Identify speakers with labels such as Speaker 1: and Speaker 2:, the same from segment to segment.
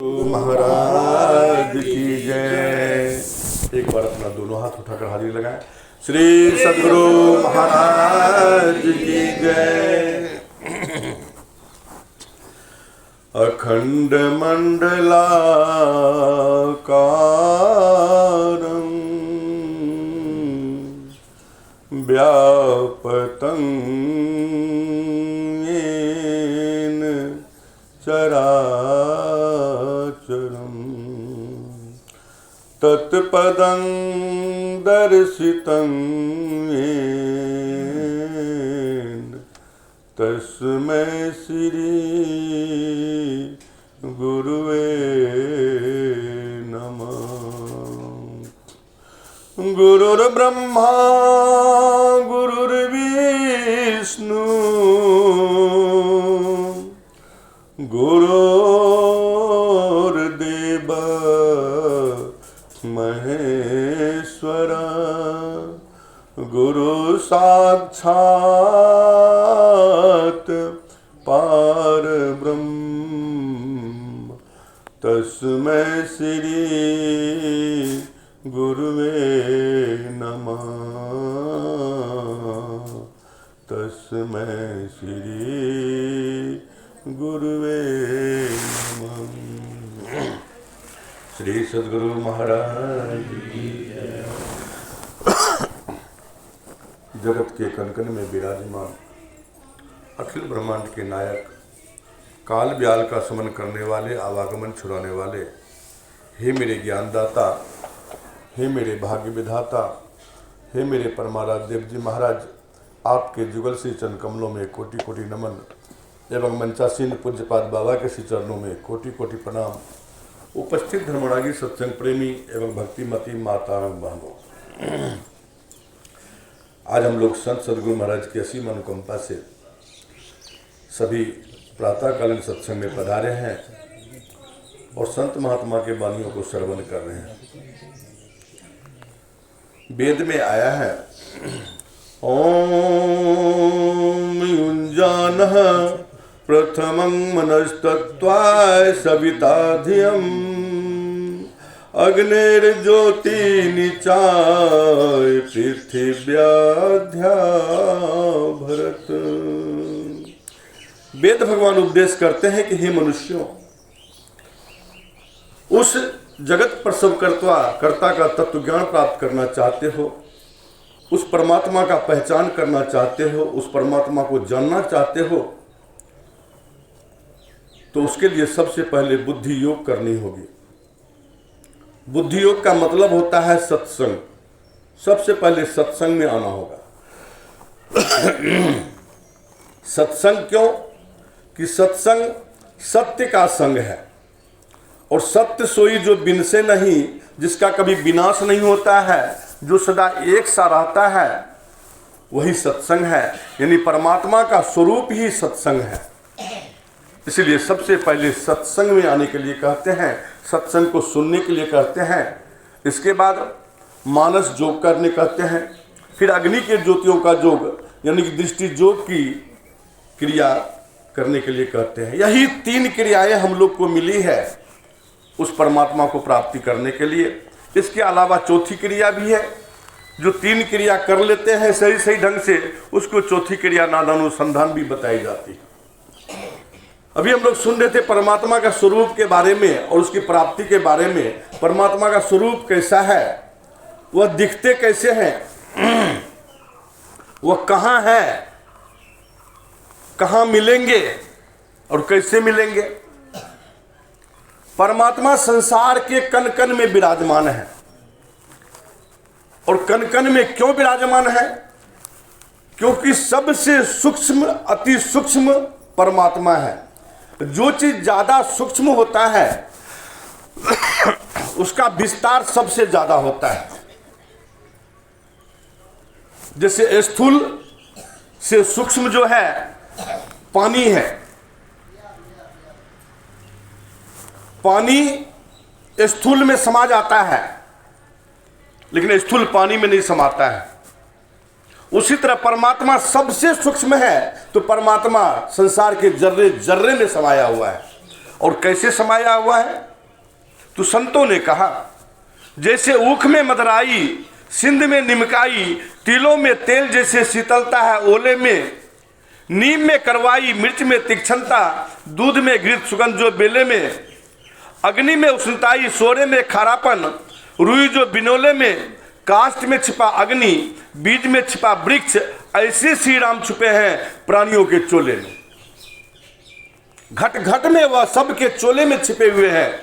Speaker 1: महाराज की जय। एक बार अपना दोनों हाथ उठाकर हाजिरी लगाएं। श्री सद्गुरु महाराज की जय। अखंड मंडलाकारं व्यापतं येन चराचरम् तत्पदं दर्शितं येन तस्मै श्री गुरुवे नमः। गुरुर्ब्रह्मा गुरुर्विष्णु गुरुर्देव महेश्वरा गुरु साक्षात् परब्रह्म तस्मै श्री गुरुवे नमः। तस्मै श्री गुरुवे नमः। श्री सद्गुरु महाराज की जय। जगत के कण-कण में विराजमान अखिल ब्रह्मांड के नायक, काल ब्याल का समन करने वाले, आवागमन छुड़ाने वाले, हे मेरे ज्ञानदाता, हे मेरे भाग्य विधाता, हे मेरे परमाराध्य देव जी महाराज, आपके जुगल श्री चरण कमलों में कोटि कोटि नमन एवं मंचासीन पूज्यपाद बाबा के श्री चरणों में कोटि कोटि प्रणाम। उपस्थित धर्मरागी सत्संग प्रेमी एवं भक्तिमती माता बहनों, आज हम लोग संत सद्गुरु महाराज की असीम अनुकंपा से सभी प्रातःकालीन सत्संग में पधारे हैं और संत महात्मा के वाणियों को श्रवण कर रहे हैं। वेद में आया है, ओम युञ्जानः प्रथमं मनस्तत्त्वाय सविता धियम् अग्निर्ज्योति निचाय पृथिव्याध्या भरत। वेद भगवान उपदेश करते हैं कि हे मनुष्यों, उस जगत प्रसव कर्ता का तत्व ज्ञान प्राप्त करना चाहते हो, उस परमात्मा का पहचान करना चाहते हो, उस परमात्मा को जानना चाहते हो, तो उसके लिए सबसे पहले बुद्धि योग करनी होगी। बुद्धि योग का मतलब होता है सत्संग। सबसे पहले सत्संग में आना होगा। सत्संग क्यों? कि सत्संग सत्य का संग है और सत्य सोई जो बिनसे नहीं, जिसका कभी विनाश नहीं होता है, जो सदा एक सा रहता है, वही सत्संग है। यानी परमात्मा का स्वरूप ही सत्संग है। इसलिए सबसे पहले सत्संग में आने के लिए कहते हैं, सत्संग को सुनने के लिए कहते हैं। इसके बाद मानस योग करने कहते हैं, फिर अग्नि के ज्योतियों का योग यानी कि दृष्टि योग की क्रिया करने के लिए कहते हैं। यही तीन क्रियाएं हम लोग को मिली है उस परमात्मा को प्राप्ति करने के लिए। इसके अलावा चौथी क्रिया भी है। जो तीन क्रिया कर लेते हैं सही सही ढंग से, उसको चौथी क्रिया नादानुसंधान भी बताई जाती है। अभी हम लोग सुन रहे थे परमात्मा का स्वरूप के बारे में और उसकी प्राप्ति के बारे में। परमात्मा का स्वरूप कैसा है, वह दिखते कैसे हैं, वह कहाँ है, कहाँ मिलेंगे और कैसे मिलेंगे। परमात्मा संसार के कण कण में विराजमान है। और कण कण में क्यों विराजमान है? क्योंकि सबसे सूक्ष्म, अति सूक्ष्म परमात्मा है। जो चीज ज्यादा सूक्ष्म होता है उसका विस्तार सबसे ज्यादा होता है। जैसे स्थूल से सूक्ष्म जो है पानी है। पानी स्थूल में समा जाता है लेकिन स्थूल पानी में नहीं समाता है। उसी तरह परमात्मा सबसे सूक्ष्म है, तो परमात्मा संसार के जर्रे जर्रे में समाया हुआ है। और कैसे समाया हुआ है? तो संतों ने कहा जैसे ऊख में मदराई, सिंध में निमकाई, तिलों में तेल जैसे शीतलता है ओले में, नीम में करवाई, मिर्च में तीक्ष्णता, दूध में घृत सुगंध जो बेले में, अग्नि में उष्णताई, सोरे में खारापन, रुई जो बिनोले में, काष्ठ में छिपा अग्नि, बीज में छिपा वृक्ष, ऐसे श्री राम छुपे हैं प्राणियों के चोले में। घट घट में वह सबके चोले में छिपे हुए हैं।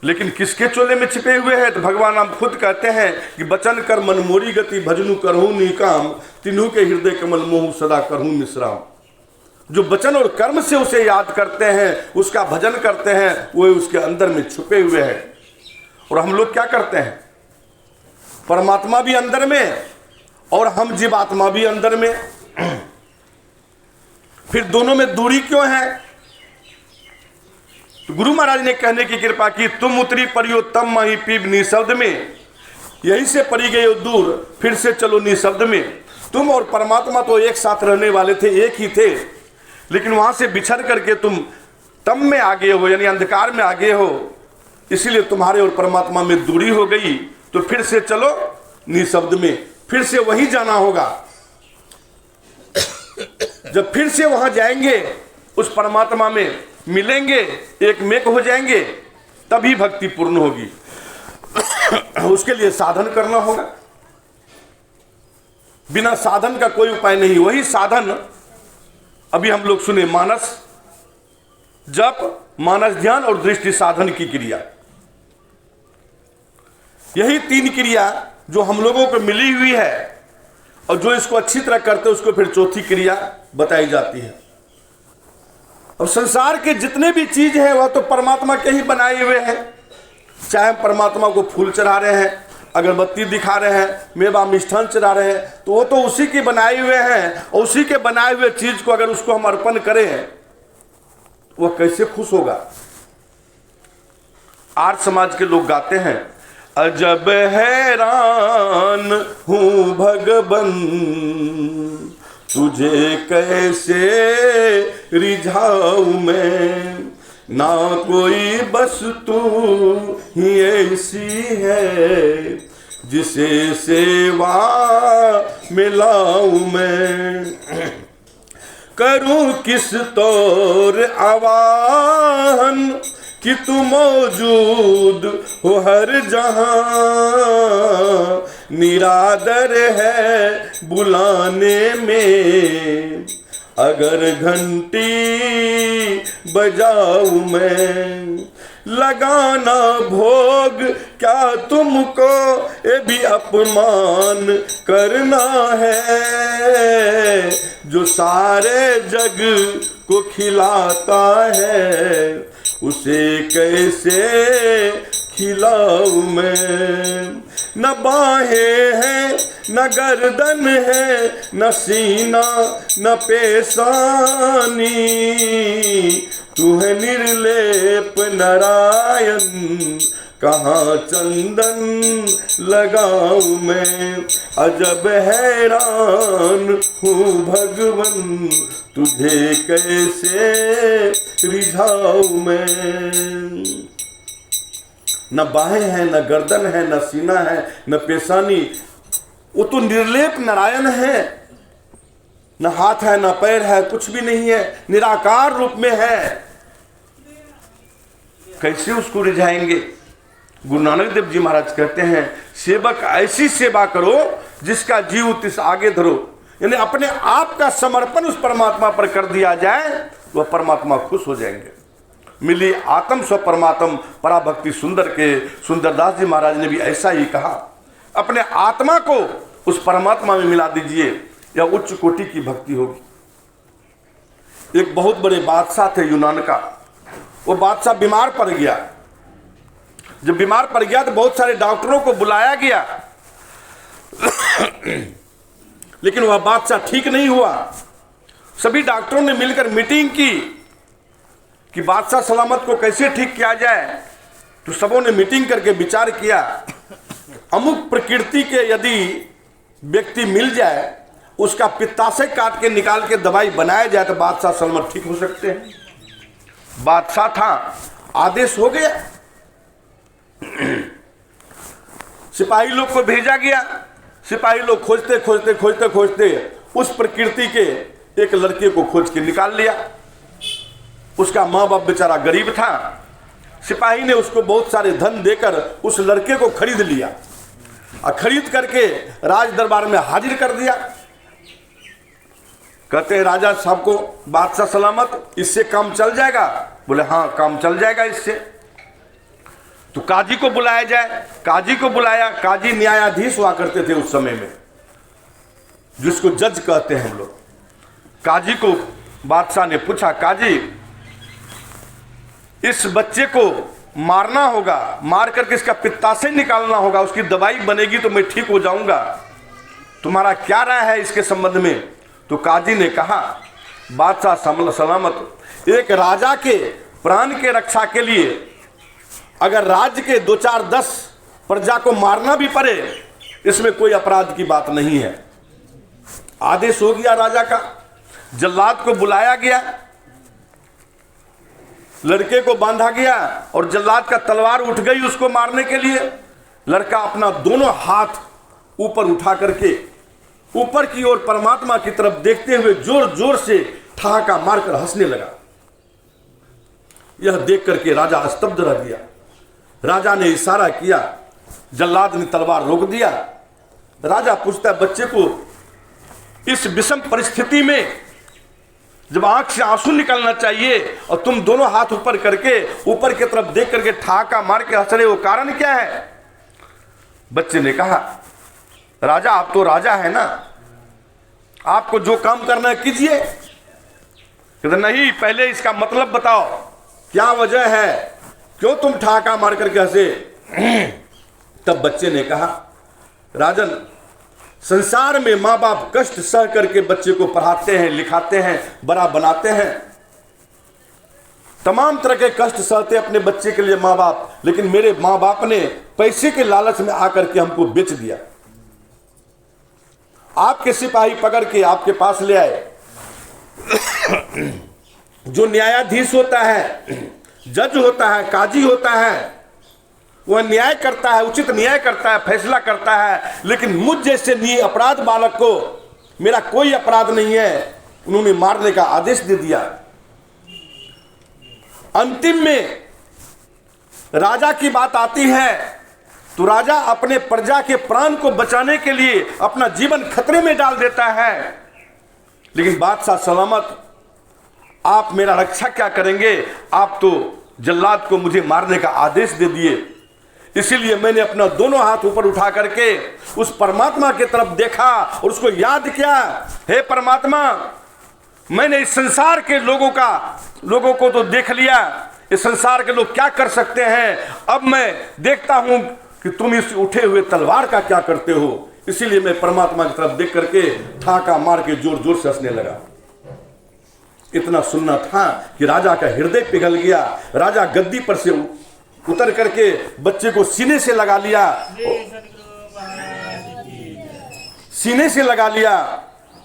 Speaker 1: लेकिन किसके चोले में छिपे हुए हैं? तो भगवान राम खुद कहते हैं कि बचन कर मन मोरी गति, भजनु करहूं निकाम, तिन्हू के हृदय कमल मोहु सदा करहूं निश्राम। जो वचन और कर्म से उसे याद करते हैं, उसका भजन करते हैं, वो उसके अंदर में छुपे हुए हैं। और हम लोग क्या करते हैं? परमात्मा भी अंदर में और हम जीवात्मा भी अंदर में, फिर दोनों में दूरी क्यों है? तो गुरु महाराज ने कहने की कृपा की, तुम उतरी परियो तम मही पीब निशब्द में, यहीं से पड़ी गए दूर, फिर से चलो निशब्द में। तुम और परमात्मा तो एक साथ रहने वाले थे, एक ही थे, लेकिन वहां से बिछड़ करके तुम तम में आ गए हो, यानी अंधकार में आ गए हो, इसीलिए तुम्हारे और परमात्मा में दूरी हो गई। तो फिर से चलो निशब्द में, फिर से वहीं जाना होगा। जब फिर से वहां जाएंगे, उस परमात्मा में मिलेंगे, एक मेक हो जाएंगे, तभी भक्ति पूर्ण होगी। उसके लिए साधन करना होगा। बिना साधन का कोई उपाय नहीं। वही साधन अभी हम लोग सुने, मानस जप, मानस ध्यान और दृष्टि साधन की क्रिया। यही तीन क्रिया जो हम लोगों को मिली हुई है, और जो इसको अच्छी तरह करते उसको फिर चौथी क्रिया बताई जाती है। अब संसार के जितने भी चीज है वह तो परमात्मा के ही बनाए हुए हैं। चाहे परमात्मा को फूल चढ़ा रहे हैं, अगरबत्ती दिखा रहे हैं, मेवा मिष्ठान चढ़ा रहे हैं, तो वो तो उसी के बनाए हुए हैं। और उसी के बनाए हुए चीज को अगर उसको हम अर्पण करें, वह कैसे खुश होगा? आर्य समाज के लोग गाते हैं, अजब हैरान हूँ भगवन, तुझे कैसे रिझाऊं मैं, ना कोई बस तू ही ऐसी है, जिसे सेवा में लाऊं मैं। करूं किस तौर आवाहन कि तू मौजूद हो हर जहां, निरादर है बुलाने में, अगर घंटी बजाऊं मैं। लगाना भोग क्या तुमको, ये भी अपमान करना है, जो सारे जग को खिलाता है, उसे कैसे खिलाऊं मैं। न बाहें हैं न गर्दन है, न सीना न पेशानी, तू है निर्लेप नारायण, कहाँ चंदन लगाऊं मैं। अजब हैरान हूँ भगवन, तुझे कैसे रिझाऊं मैं। न बाहें हैं न गर्दन है, न सीना है न पेशानी, वो तो निर्लेप नारायण है। न हाथ है न पैर है, कुछ भी नहीं है, निराकार रूप में है। कैसे उसको रिझाएंगे? गुरु नानक देव जी महाराज कहते हैं, सेवक ऐसी सेवा करो जिसका जीव तिस आगे धरो। यानी अपने आप का समर्पण उस परमात्मा पर कर दिया जाए, वह परमात्मा खुश हो जाएंगे। मिली आत्म स्व परमात्म पराभक्ति सुंदर के सुंदरदास जी महाराज ने भी ऐसा ही कहा। अपने आत्मा को उस परमात्मा में मिला दीजिए, या उच्च कोटि की भक्ति होगी। एक बहुत बड़े बादशाह थे यूनान का। वो बादशाह बीमार पड़ गया। जब बीमार पड़ गया तो बहुत सारे डॉक्टरों को बुलाया गया, लेकिन वह बादशाह ठीक नहीं हुआ। सभी डॉक्टरों ने मिलकर मीटिंग की कि बादशाह सलामत को कैसे ठीक किया जाए। तो सबों ने मीटिंग करके विचार किया, अमुक प्रकृति के यदि व्यक्ति मिल जाए, उसका पित्ताशय काट के निकाल के दवाई बनाया जाए तो बादशाह सलामत ठीक हो सकते हैं। बादशाह था, आदेश हो गया। सिपाही लोग को भेजा गया। सिपाही लोग खोजते खोजते खोजते खोजते उस प्रकृति के एक लड़के को खोज के निकाल लिया। उसका माँ बाप बेचारा गरीब था। सिपाही ने उसको बहुत सारे धन देकर उस लड़के को खरीद लिया और खरीद करके राज दरबार में हाजिर कर दिया। कहते हैं राजा साहब को, बादशाह सलामत, इससे काम चल जाएगा? बोले हाँ, काम चल जाएगा इससे। तो काजी को बुलाया जाए। काजी को बुलाया। काजी न्यायाधीश हुआ करते थे उस समय में, जिसको जज कहते हैं हम लोग। काजी को बादशाह ने पूछा, काजी इस बच्चे को मारना होगा, मार करके इसका पित्ताशय निकालना होगा, उसकी दवाई बनेगी तो मैं ठीक हो जाऊंगा, तुम्हारा क्या राय है इसके संबंध में? तो काजी ने कहा, बादशाह सलामत, एक राजा के प्राण के रक्षा के लिए अगर राज्य के 2 4 10 प्रजा को मारना भी पड़े, इसमें कोई अपराध की बात नहीं है। आदेश हो गया राजा का। जल्लाद को बुलाया गया, लड़के को बांधा गया और जल्लाद का तलवार उठ गई उसको मारने के लिए। लड़का अपना दोनों हाथ ऊपर उठा करके ऊपर की ओर परमात्मा की तरफ देखते हुए जोर जोर से ठहाका मारकर हंसने लगा। यह देख करके राजा स्तब्ध रह गया। राजा ने इशारा किया, जल्लाद ने तलवार रोक दिया। राजा पूछता है, बच्चे को इस विषम परिस्थिति में जब आंख से आंसू निकलना चाहिए और तुम दोनों हाथ ऊपर करके ऊपर की तरफ देख करके ठहाका मार के हंस रहे हो, कारण क्या है? बच्चे ने कहा, राजा आप तो राजा है ना, आपको जो काम करना है कीजिए। कहते नहीं, पहले इसका मतलब बताओ, क्या वजह है, क्यों तुम ठहाका मार करके हंसे? तब बच्चे ने कहा, राजन संसार में माँ बाप कष्ट सह करके बच्चे को पढ़ाते हैं, लिखाते हैं, बड़ा बनाते हैं, तमाम तरह के कष्ट सहते अपने बच्चे के लिए माँ बाप, लेकिन मेरे माँ बाप ने पैसे के लालच में आकर के हमको बेच दिया। आपके सिपाही पकड़ के आपके पास ले आए। जो न्यायाधीश होता है, जज होता है, काजी होता है, वह न्याय करता है, उचित न्याय करता है, फैसला करता है, लेकिन मुझ जैसे अपराध बालक को, मेरा कोई अपराध नहीं है, उन्होंने मारने का आदेश दे दिया। अंतिम में राजा की बात आती है तो राजा अपने प्रजा के प्राण को बचाने के लिए अपना जीवन खतरे में डाल देता है। लेकिन बादशाह सलामत, आप मेरा रक्षा क्या करेंगे? आप तो जल्लाद को मुझे मारने का आदेश दे दिए, इसीलिए मैंने अपना दोनों हाथ ऊपर उठा करके उस परमात्मा की तरफ देखा और उसको याद किया, हे परमात्मा, मैंने इस संसार के लोगों को तो देख लिया, इस संसार के लोग क्या कर सकते हैं, अब मैं देखता हूं कि तुम इस उठे हुए तलवार का क्या करते हो। इसीलिए मैं परमात्मा की तरफ देख करके ठाका मार के जोर जोर से हंसने लगा। इतना सुनना था कि राजा का हृदय पिघल गया। राजा गद्दी पर से उतर करके बच्चे को सीने से लगा लिया, सीने से लगा लिया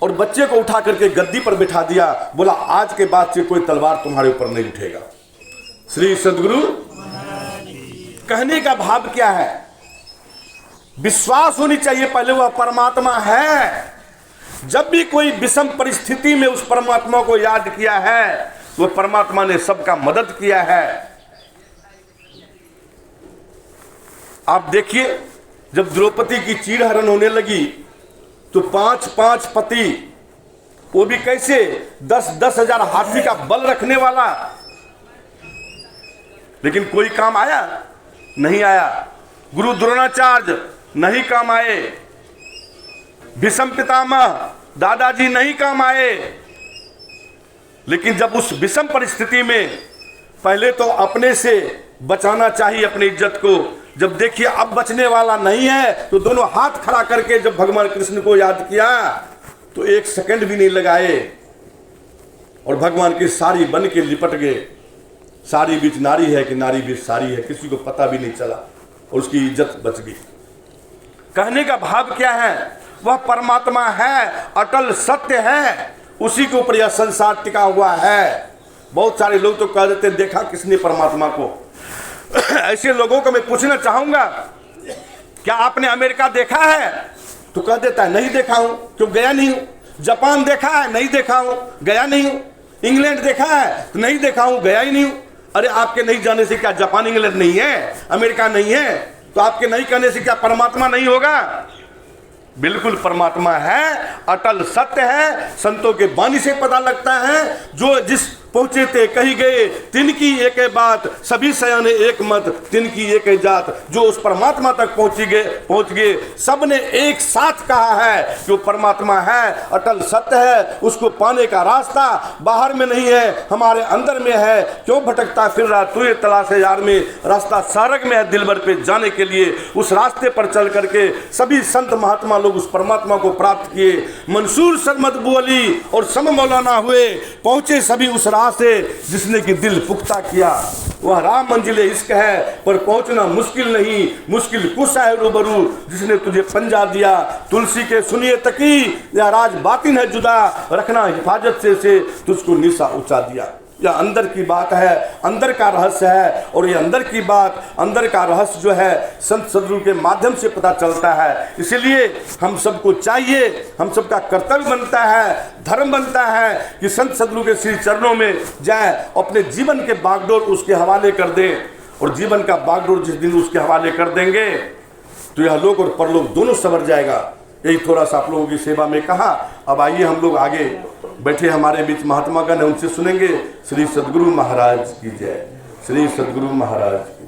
Speaker 1: और बच्चे को उठा करके गद्दी पर बिठा दिया। बोला, आज के बाद से कोई तलवार तुम्हारे ऊपर नहीं उठेगा। श्री सद्गुरु कहने का भाव क्या है? विश्वास होनी चाहिए पहले वह परमात्मा है। जब भी कोई विषम परिस्थिति में उस परमात्मा को याद किया है, वह परमात्मा ने सबका मदद किया है। आप देखिए, जब द्रौपदी की चीरहरण होने लगी तो 5-5 पति, वो भी कैसे 10-10 हजार हाथी का बल रखने वाला, लेकिन कोई काम आया? नहीं आया। गुरु द्रोणाचार्य नहीं काम आए, भीष्म पितामह दादाजी नहीं काम आए। लेकिन जब उस विषम परिस्थिति में पहले तो अपने से बचाना चाहिए अपनी इज्जत को। जब देखिए अब बचने वाला नहीं है तो दोनों हाथ खड़ा करके जब भगवान कृष्ण को याद किया तो 1 सेकंड भी नहीं लगाए और भगवान की साड़ी बन के लिपट गए। साड़ी बीच नारी है कि नारी बीच साड़ी है, किसी को पता भी नहीं चला और उसकी इज्जत बच गई। कहने का भाव क्या है? वह परमात्मा है, अटल सत्य है, उसी के ऊपर यह संसार टिका हुआ है। बहुत सारे लोग तो कह देते देखा किसने परमात्मा को। ऐसे लोगों को मैं पूछना चाहूंगा, क्या आपने अमेरिका देखा है? तो कह देता है नहीं देखा हूं, क्यों गया नहीं हूं। जापान देखा है? नहीं देखा हूं, गया नहीं हूं। इंग्लैंड देखा है? तो नहीं देखा हूं, गया ही नहीं हूं। अरे आपके नहीं जाने से क्या जापान इंग्लैंड नहीं है, अमेरिका नहीं है? तो आपके नहीं कहने से क्या परमात्मा नहीं होगा? बिल्कुल परमात्मा है, अटल सत्य है। संतों के वाणी से पता लगता है, जो जिस पहुंचे थे कही गए, तिनकी एक बात, सभी सयाने एक मत, तिनकी एक जात। जो उस परमात्मा तक पहुंच गए, सबने एक साथ कहा है कि वो परमात्मा है, अटल सत्य है। उसको पाने का रास्ता बाहर में नहीं है, हमारे अंदर में है। क्यों भटकता फिर रहा तू ये तलाश है यार में, रास्ता सारग में है दिलबर पे जाने के लिए। उस रास्ते पर चल करके सभी संत महात्मा लोग उस परमात्मा को प्राप्त किए। मंसूर सरमदबू अली और सम मौलाना हुए, पहुंचे सभी उस से जिसने कि दिल पुख्ता किया। वह राह मंजिले इश्क है, पर पहुंचना मुश्किल नहीं, मुश्किल कुछ है रूबरू जिसने तुझे पंजा दिया। तुलसी के सुनिए तकी, या राज बातिन है जुदा, रखना हिफाजत से तुझको निशा ऊंचा दिया। यह अंदर की बात है, अंदर का रहस्य है। और ये अंदर की बात, अंदर का रहस्य जो है संत सदगुरु के माध्यम से पता चलता है। इसलिए हम सबको चाहिए, हम सबका कर्तव्य बनता है, धर्म बनता है कि संत सदगुरु के श्री चरणों में जाए, अपने जीवन के बागडोर उसके हवाले कर दें। और जीवन का बागडोर जिस दिन उसके हवाले कर देंगे तो यह लोक और परलोक दोनों संवर जाएगा। यही थोड़ा सा आप लोगों की सेवा में कहा। अब आइए हम लोग आगे बैठे हमारे बीच महात्मा गण है, उनसे सुनेंगे। श्री सद्गुरु महाराज की जय, श्री सद्गुरु महाराज।